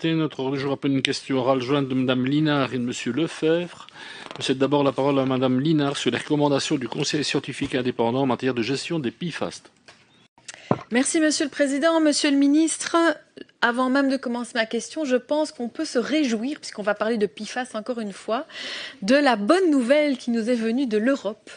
Notre ordre du jour appelle une question orale jointe de Mme Linard et de M. Lefebvre. Je cède d'abord la parole à Mme Linard sur les recommandations du Conseil scientifique indépendant en matière de gestion des PFAS. Merci Monsieur le Président. Monsieur le Ministre, avant même de commencer ma question, je pense qu'on peut se réjouir, puisqu'on va parler de PFAS encore une fois, de la bonne nouvelle qui nous est venue de l'Europe,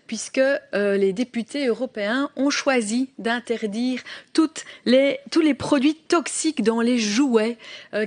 puisque les députés européens ont choisi d'interdire tous les produits toxiques dans les jouets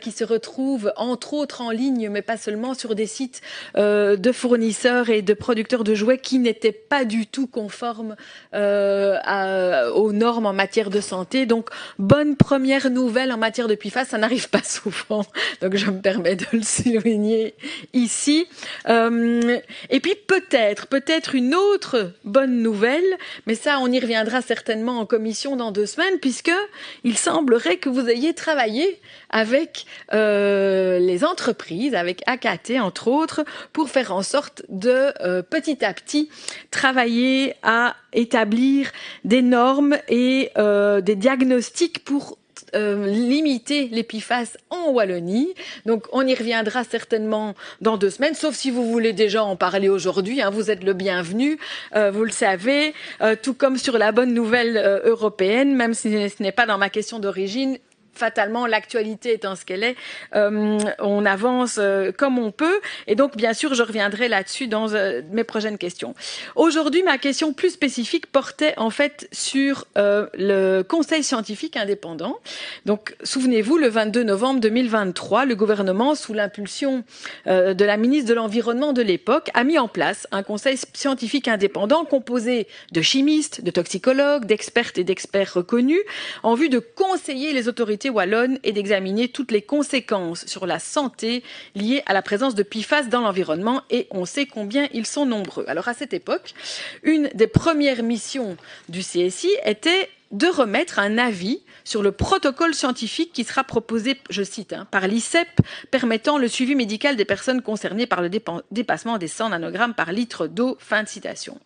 qui se retrouvent entre autres en ligne, mais pas seulement, sur des sites de fournisseurs et de producteurs de jouets qui n'étaient pas du tout conformes aux normes en matière de santé. Donc, bonne première nouvelle en matière de PFAS, ça n'arrive pas souvent, donc je me permets de le souligner ici. Et puis peut-être une autre bonne nouvelle, mais ça on y reviendra certainement en commission dans 2 semaines, puisque il semblerait que vous ayez travaillé avec les entreprises, avec AKT entre autres, pour faire en sorte de petit à petit travailler à établir des normes et des diagnostics pour limiter les PFAS en Wallonie. Donc on y reviendra certainement dans 2 semaines, sauf si vous voulez déjà en parler aujourd'hui, hein, vous êtes le bienvenu, vous le savez, tout comme sur la bonne nouvelle européenne, même si ce n'est pas dans ma question d'origine. Fatalement, l'actualité étant ce qu'elle est, on avance comme on peut. Et donc, bien sûr, je reviendrai là-dessus dans mes prochaines questions. Aujourd'hui, ma question plus spécifique portait en fait sur le Conseil scientifique indépendant. Donc, souvenez-vous, le 22 novembre 2023, le gouvernement, sous l'impulsion de la ministre de l'Environnement de l'époque, a mis en place un Conseil scientifique indépendant composé de chimistes, de toxicologues, d'expertes et d'experts reconnus, en vue de conseiller les autorités wallonne et d'examiner toutes les conséquences sur la santé liées à la présence de PFAS dans l'environnement, et on sait combien ils sont nombreux. Alors à cette époque, une des premières missions du CSI était de remettre un avis sur le protocole scientifique qui sera proposé, je cite, par l'ICEP, permettant le suivi médical des personnes concernées par le dépassement des 100 nanogrammes par litre d'eau. Fin de citation.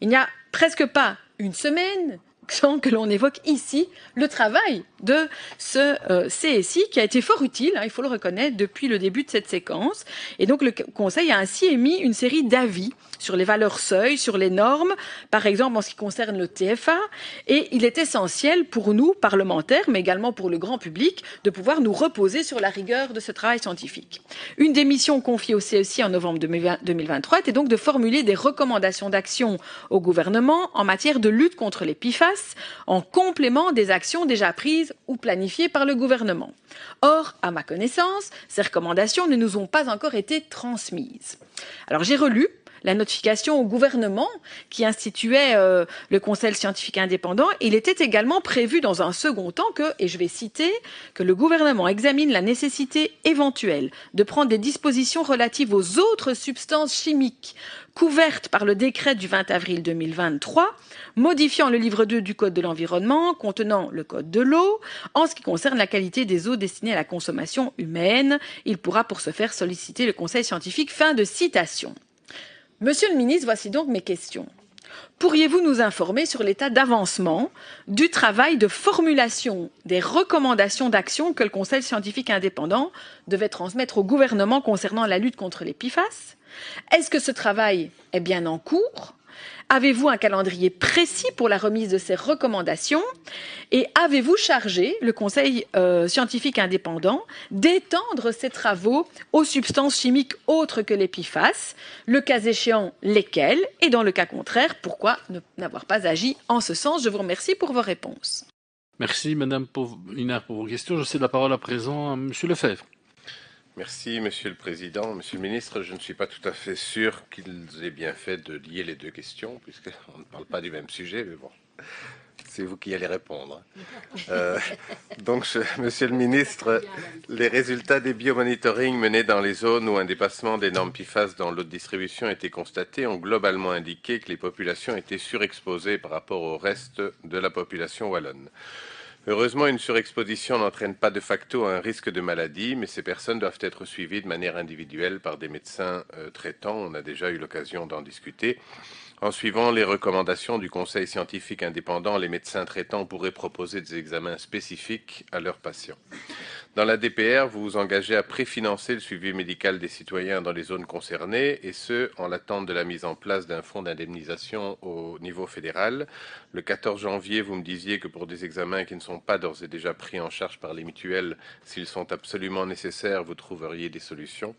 Il n'y a presque pas une semaine sans que l'on évoque ici le travail de ce CSI qui a été fort utile, il faut le reconnaître, depuis le début de cette séquence. Et donc le Conseil a ainsi émis une série d'avis sur les valeurs seuil, sur les normes, par exemple en ce qui concerne le TFA. Et il est essentiel pour nous, parlementaires, mais également pour le grand public, de pouvoir nous reposer sur la rigueur de ce travail scientifique. Une des missions confiées au CSI en novembre 2023 était donc de formuler des recommandations d'action au gouvernement en matière de lutte contre les PFAS, en complément des actions déjà prises ou planifiées par le gouvernement. Or, à ma connaissance, ces recommandations ne nous ont pas encore été transmises. Alors j'ai relu la notification au gouvernement qui instituait le Conseil scientifique indépendant. Il était également prévu dans un second temps que, et je vais citer, que le gouvernement examine la nécessité éventuelle de prendre des dispositions relatives aux autres substances chimiques couvertes par le décret du 20 avril 2023, modifiant le livre 2 du Code de l'environnement contenant le Code de l'eau. En ce qui concerne la qualité des eaux destinées à la consommation humaine, il pourra pour ce faire solliciter le Conseil scientifique. Fin de citation. Monsieur le ministre, voici donc mes questions. Pourriez-vous nous informer sur l'état d'avancement du travail de formulation des recommandations d'action que le Conseil scientifique indépendant devait transmettre au gouvernement concernant la lutte contre les PFAS? Est-ce que ce travail est bien en cours? Avez-vous un calendrier précis pour la remise de ces recommandations? Et avez-vous chargé le Conseil scientifique indépendant d'étendre ses travaux aux substances chimiques autres que les PFAS? Le cas échéant, lesquelles? Et dans le cas contraire, pourquoi n'avoir pas agi en ce sens? Je vous remercie pour vos réponses. Merci Madame Linard pour vos questions. Je cède la parole à présent à Monsieur Lefebvre. Merci, Monsieur le Président. Monsieur le Ministre, je ne suis pas tout à fait sûr qu'ils aient bien fait de lier les 2 questions, puisqu'on ne parle pas du même sujet, mais bon, c'est vous qui allez répondre. Monsieur le Ministre, les résultats des biomonitoring menés dans les zones où un dépassement des normes PFAS dans l'eau de distribution a été constaté ont globalement indiqué que les populations étaient surexposées par rapport au reste de la population wallonne. Heureusement, une surexposition n'entraîne pas de facto un risque de maladie, mais ces personnes doivent être suivies de manière individuelle par des médecins traitants. On a déjà eu l'occasion d'en discuter. En suivant les recommandations du Conseil scientifique indépendant, les médecins traitants pourraient proposer des examens spécifiques à leurs patients. Dans la DPR, vous vous engagez à préfinancer le suivi médical des citoyens dans les zones concernées, et ce, en l'attente de la mise en place d'un fonds d'indemnisation au niveau fédéral. Le 14 janvier, vous me disiez que pour des examens qui ne sont pas d'ores et déjà pris en charge par les mutuelles, s'ils sont absolument nécessaires, vous trouveriez des solutions.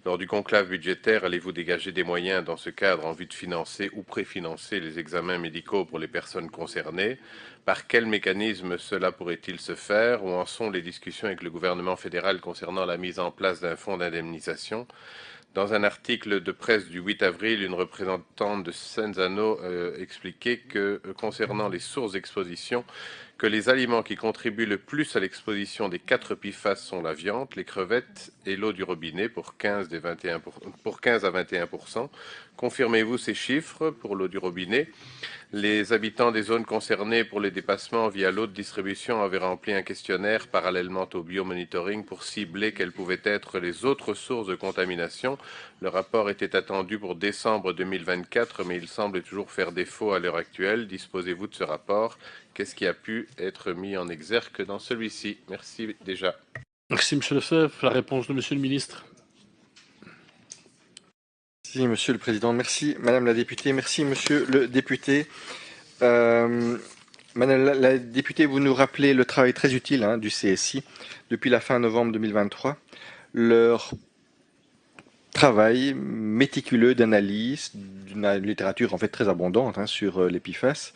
Lors du conclave budgétaire, allez-vous dégager des moyens dans ce cadre en vue de financer ou préfinancer les examens médicaux pour les personnes concernées? Par quel mécanisme cela pourrait-il se faire? Où en sont les discussions avec le gouvernement fédéral concernant la mise en place d'un fonds d'indemnisation? Dans un article de presse du 8 avril, une représentante de Senzano expliquait que, concernant les sources d'exposition, que les aliments qui contribuent le plus à l'exposition des 4 PFAS sont la viande, les crevettes et l'eau du robinet pour 15 à 21%. Confirmez-vous ces chiffres pour l'eau du robinet? Les habitants des zones concernées pour les dépassements via l'eau de distribution avaient rempli un questionnaire parallèlement au biomonitoring pour cibler quelles pouvaient être les autres sources de contamination. Le rapport était attendu pour décembre 2024, mais il semble toujours faire défaut à l'heure actuelle. Disposez-vous de ce rapport? Qu'est-ce qui a pu être mis en exergue dans celui-ci? Merci déjà. Merci, Monsieur Lefebvre. La réponse de Monsieur le ministre. Merci, Monsieur le Président. Merci, Madame la députée. Merci, Monsieur le député. Madame la députée, vous nous rappelez le travail très utile du CSI depuis la fin novembre 2023. Leur travail méticuleux d'analyse d'une littérature en fait très abondante sur les PFAS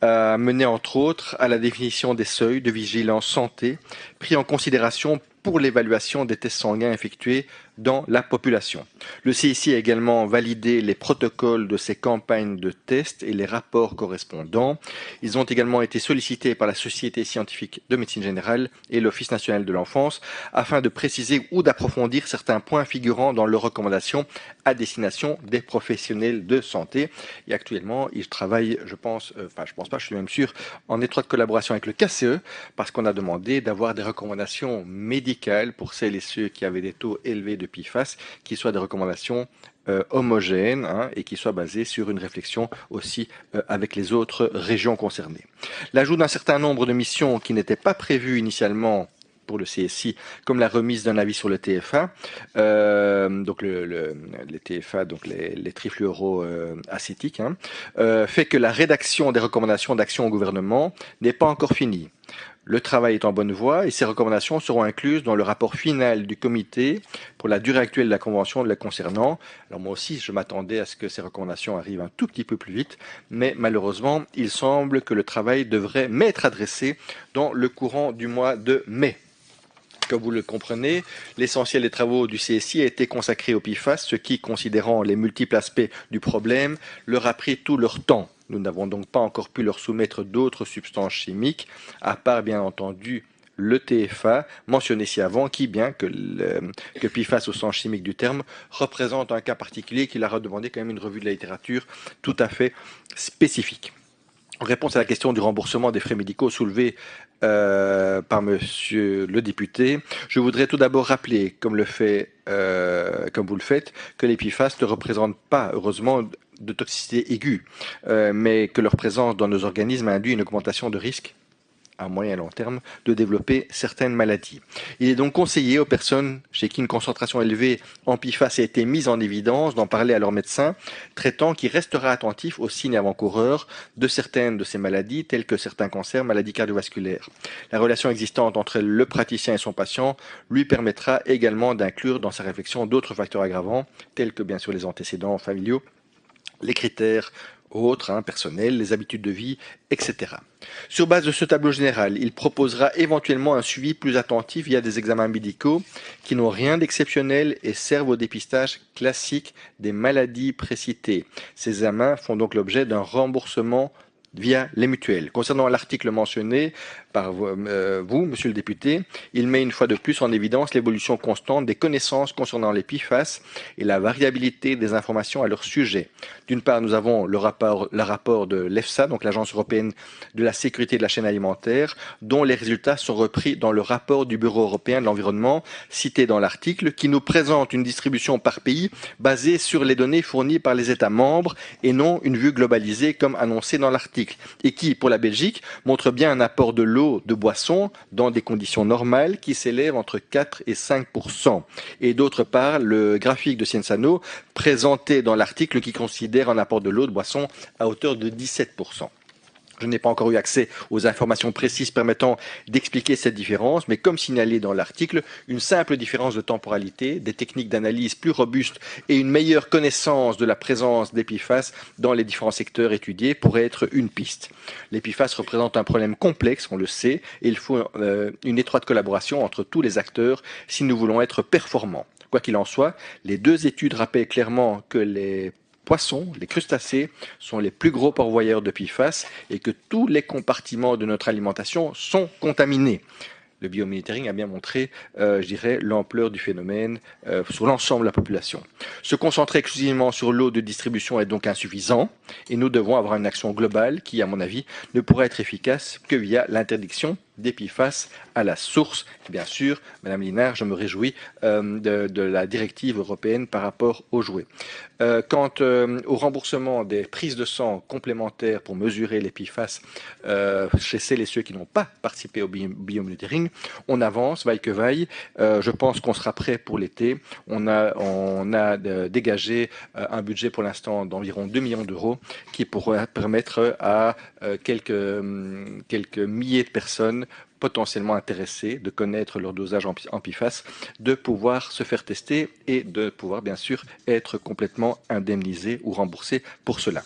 a mené entre autres à la définition des seuils de vigilance santé pris en considération pour l'évaluation des tests sanguins effectués dans la population. Le CSI a également validé les protocoles de ces campagnes de tests et les rapports correspondants. Ils ont également été sollicités par la Société scientifique de médecine générale et l'Office national de l'enfance afin de préciser ou d'approfondir certains points figurant dans leurs recommandations à destination des professionnels de santé. Et actuellement, ils travaillent, je pense pas, je suis même sûr, en étroite collaboration avec le KCE parce qu'on a demandé d'avoir des recommandations médicales pour celles et ceux qui avaient des taux élevés de PFAS, qui soient des recommandations homogènes et qui soient basées sur une réflexion aussi avec les autres régions concernées. L'ajout d'un certain nombre de missions qui n'étaient pas prévues initialement pour le CSI, comme la remise d'un avis sur le TFA, donc les TFA, donc les trifluoroacétiques, fait que la rédaction des recommandations d'action au gouvernement n'est pas encore finie. Le travail est en bonne voie et ces recommandations seront incluses dans le rapport final du comité pour la durée actuelle de la convention la concernant. Alors moi aussi, je m'attendais à ce que ces recommandations arrivent un tout petit peu plus vite, mais malheureusement, il semble que le travail devrait m'être adressé dans le courant du mois de mai. Comme vous le comprenez, l'essentiel des travaux du CSI a été consacré au PFAS, ce qui, considérant les multiples aspects du problème, leur a pris tout leur temps. Nous n'avons donc pas encore pu leur soumettre d'autres substances chimiques, à part bien entendu le TFA, mentionné ci avant, qui, bien que PFAS au sens chimique du terme, représente un cas particulier qui leur a demandé quand même une revue de la littérature tout à fait spécifique. En réponse à la question du remboursement des frais médicaux soulevée par Monsieur le député, je voudrais tout d'abord rappeler, comme vous le faites, que les PFAS ne représentent pas, heureusement, de toxicité aiguë, mais que leur présence dans nos organismes induit une augmentation de risque à moyen et long terme de développer certaines maladies. Il est donc conseillé aux personnes chez qui une concentration élevée en PFAS a été mise en évidence d'en parler à leur médecin traitant qui restera attentif aux signes avant-coureurs de certaines de ces maladies telles que certains cancers, maladies cardiovasculaires. La relation existante entre le praticien et son patient lui permettra également d'inclure dans sa réflexion d'autres facteurs aggravants tels que bien sûr les antécédents familiaux, les critères autres, personnels, les habitudes de vie, etc. Sur base de ce tableau général, il proposera éventuellement un suivi plus attentif via des examens médicaux qui n'ont rien d'exceptionnel et servent au dépistage classique des maladies précitées. Ces examens font donc l'objet d'un remboursement via les mutuelles. Concernant l'article mentionné par vous, monsieur le député, il met une fois de plus en évidence l'évolution constante des connaissances concernant les PFAS et la variabilité des informations à leur sujet. D'une part, nous avons le rapport de l'EFSA, donc l'Agence européenne de la sécurité de la chaîne alimentaire, dont les résultats sont repris dans le rapport du Bureau européen de l'environnement cité dans l'article, qui nous présente une distribution par pays basée sur les données fournies par les États membres et non une vue globalisée comme annoncé dans l'article, et qui, pour la Belgique, montre bien un apport de l'eau de boisson dans des conditions normales qui s'élève entre 4 et 5%. Et d'autre part, le graphique de Cienzano présenté dans l'article qui considère un apport de l'eau de boisson à hauteur de 17%. Je n'ai pas encore eu accès aux informations précises permettant d'expliquer cette différence, mais comme signalé dans l'article, une simple différence de temporalité, des techniques d'analyse plus robustes et une meilleure connaissance de la présence des PFAS dans les différents secteurs étudiés pourrait être une piste. Les PFAS représentent un problème complexe, on le sait, et il faut une étroite collaboration entre tous les acteurs si nous voulons être performants. Quoi qu'il en soit, les deux études rappellent clairement que les poissons, les crustacés, sont les plus gros pourvoyeurs de PFAS et que tous les compartiments de notre alimentation sont contaminés. Le biomonitoring a bien montré, je dirais, l'ampleur du phénomène sur l'ensemble de la population. Se concentrer exclusivement sur l'eau de distribution est donc insuffisant et nous devons avoir une action globale qui, à mon avis, ne pourra être efficace que via l'interdiction des PFAS à la source. Bien sûr, Madame Linard, je me réjouis de la directive européenne par rapport aux jouets. Quant au remboursement des prises de sang complémentaires pour mesurer les PFAS chez celles et ceux qui n'ont pas participé au biomonitoring, on avance, vaille que vaille. Je pense qu'on sera prêt pour l'été. On a dégagé un budget pour l'instant d'environ 2 millions d'euros qui pourrait permettre à quelques milliers de personnes potentiellement intéressés de connaître leur dosage en PFAS, de pouvoir se faire tester et de pouvoir bien sûr être complètement indemnisés ou remboursés pour cela.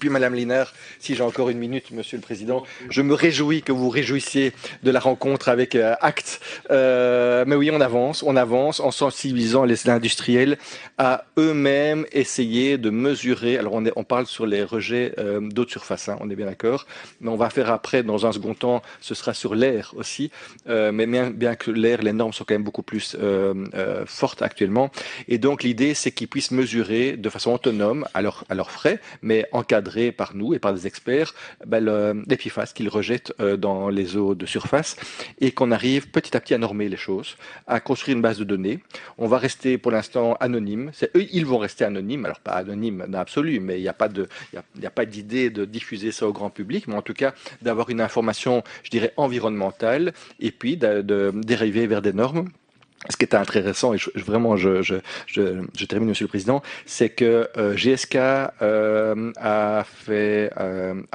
Puis Madame Linard, si j'ai encore une minute, Monsieur le Président, je me réjouis que vous vous réjouissiez de la rencontre avec ACT. Mais oui, on avance en sensibilisant les industriels à eux-mêmes essayer de mesurer. Alors on parle sur les rejets d'eau de surface, hein, on est bien d'accord. Mais on va faire après, dans un second temps, ce sera sur l'air aussi. Mais bien que l'air, les normes sont quand même beaucoup plus fortes actuellement. Et donc l'idée, c'est qu'ils puissent mesurer de façon autonome, à leurs frais, mais encadrés par nous et par des experts, les PFAS qu'ils rejettent dans les eaux de surface et qu'on arrive petit à petit à normer les choses, à construire une base de données. On va rester pour l'instant anonyme. Eux, ils vont rester anonymes. Alors pas anonymes dans l'absolu, mais il n'y a pas d'idée de diffuser ça au grand public, mais en tout cas d'avoir une information, je dirais, environnementale et puis de dériver vers des normes. Ce qui est intéressant, et vraiment je termine, Monsieur le Président, c'est que GSK a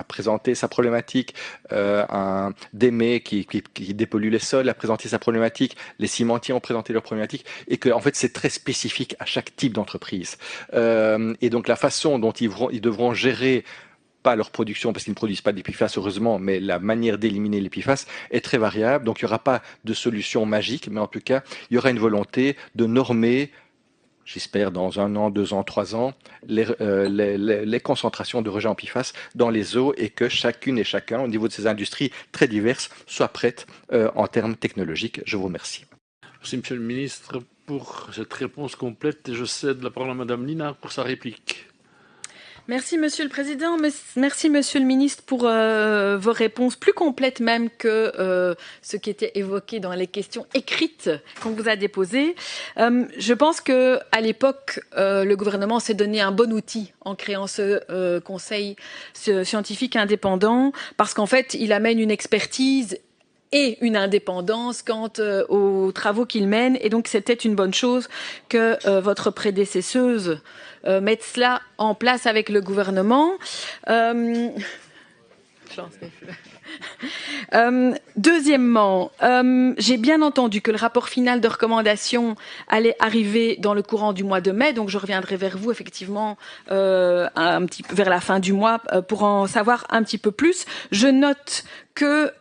présenté sa problématique, DEME qui dépollue les sols a présenté sa problématique, les cimentiers ont présenté leur problématique, et que en fait c'est très spécifique à chaque type d'entreprise. Et donc la façon dont ils devront gérer pas leur production, parce qu'ils ne produisent pas des PFAS, heureusement, mais la manière d'éliminer les PFAS est très variable. Donc, il n'y aura pas de solution magique, mais en tout cas, il y aura une volonté de normer, j'espère dans 1 an, 2 ans, 3 ans, les concentrations de rejets en PFAS dans les eaux et que chacune et chacun, au niveau de ces industries très diverses, soit prête en termes technologiques. Je vous remercie. Merci, Monsieur le Ministre, pour cette réponse complète. Et je cède la parole à Madame Linard pour sa réplique. Merci Monsieur le Président, merci Monsieur le Ministre pour vos réponses plus complètes même que ce qui était évoqué dans les questions écrites qu'on vous a déposées. Je pense que à l'époque, le gouvernement s'est donné un bon outil en créant ce conseil scientifique indépendant parce qu'en fait, il amène une expertise et une indépendance quant aux travaux qu'il mène. Et donc, c'était une bonne chose que votre prédécesseuse mette cela en place avec le gouvernement. Deuxièmement, j'ai bien entendu que le rapport final de recommandation allait arriver dans le courant du mois de mai, donc je reviendrai vers vous effectivement un petit peu vers la fin du mois pour en savoir un petit peu plus. Je note que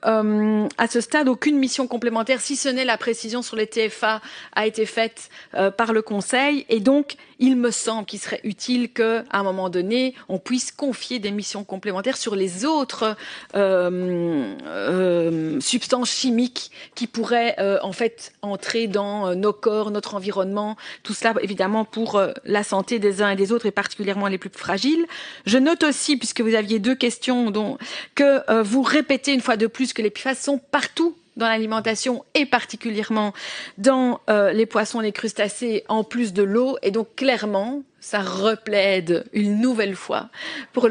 à ce stade, aucune mission complémentaire, si ce n'est la précision sur les TFA, a été faite par le Conseil, et donc il me semble qu'il serait utile qu'à un moment donné, on puisse confier des missions complémentaires sur les autres substances chimiques qui pourraient en fait entrer dans nos corps, notre environnement, tout cela évidemment pour la santé des uns et des autres et particulièrement les plus fragiles. Je note aussi, puisque vous aviez deux questions, que vous répétez une fois de plus que les PFAS sont partout dans l'alimentation et particulièrement dans les poissons, les crustacés, en plus de l'eau. Et donc, clairement, ça replaide une nouvelle fois pour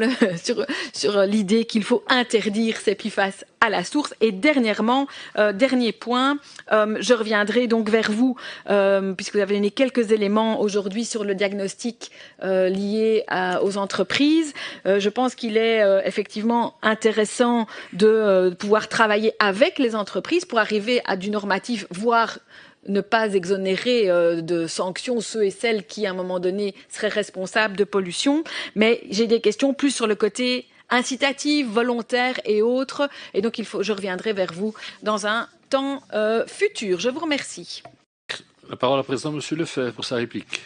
sur l'idée qu'il faut interdire ces PFAS à la source. Et dernièrement, dernier point, je reviendrai donc vers vous, puisque vous avez donné quelques éléments aujourd'hui sur le diagnostic lié aux entreprises. Je pense qu'il est effectivement intéressant de pouvoir travailler avec les entreprises pour arriver à du normatif, voire ne pas exonérer de sanctions ceux et celles qui, à un moment donné, seraient responsables de pollution. Mais j'ai des questions plus sur le côté incitatif, volontaire et autres. Et donc, je reviendrai vers vous dans un temps futur. Je vous remercie. La parole à présent Monsieur Lefebvre pour sa réplique.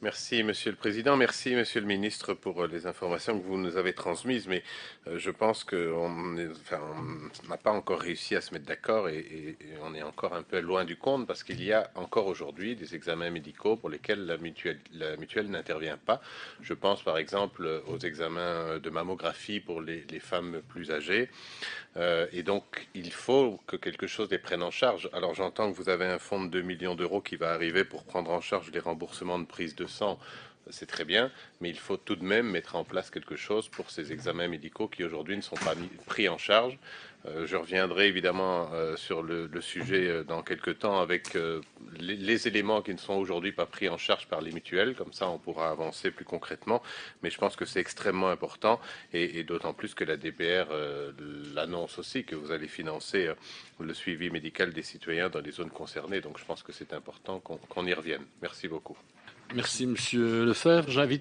Merci, Monsieur le Président. Merci, Monsieur le Ministre, pour les informations que vous nous avez transmises. Mais je pense qu'on n'a pas encore réussi à se mettre d'accord et on est encore un peu loin du compte parce qu'il y a encore aujourd'hui des examens médicaux pour lesquels la mutuelle n'intervient pas. Je pense par exemple aux examens de mammographie pour les femmes plus âgées. Et donc, il faut que quelque chose les prenne en charge. Alors, j'entends que vous avez un fonds de 2 millions d'euros qui va arriver pour prendre en charge les remboursements de prise de sang. C'est très bien, mais il faut tout de même mettre en place quelque chose pour ces examens médicaux qui aujourd'hui ne sont pas pris en charge. Je reviendrai évidemment sur le sujet dans quelques temps avec les éléments qui ne sont aujourd'hui pas pris en charge par les mutuelles. Comme ça, on pourra avancer plus concrètement. Mais je pense que c'est extrêmement important et d'autant plus que la DPR l'annonce aussi que vous allez financer le suivi médical des citoyens dans les zones concernées. Donc je pense que c'est important qu'on y revienne. Merci beaucoup. Merci Monsieur Lefebvre. J'invite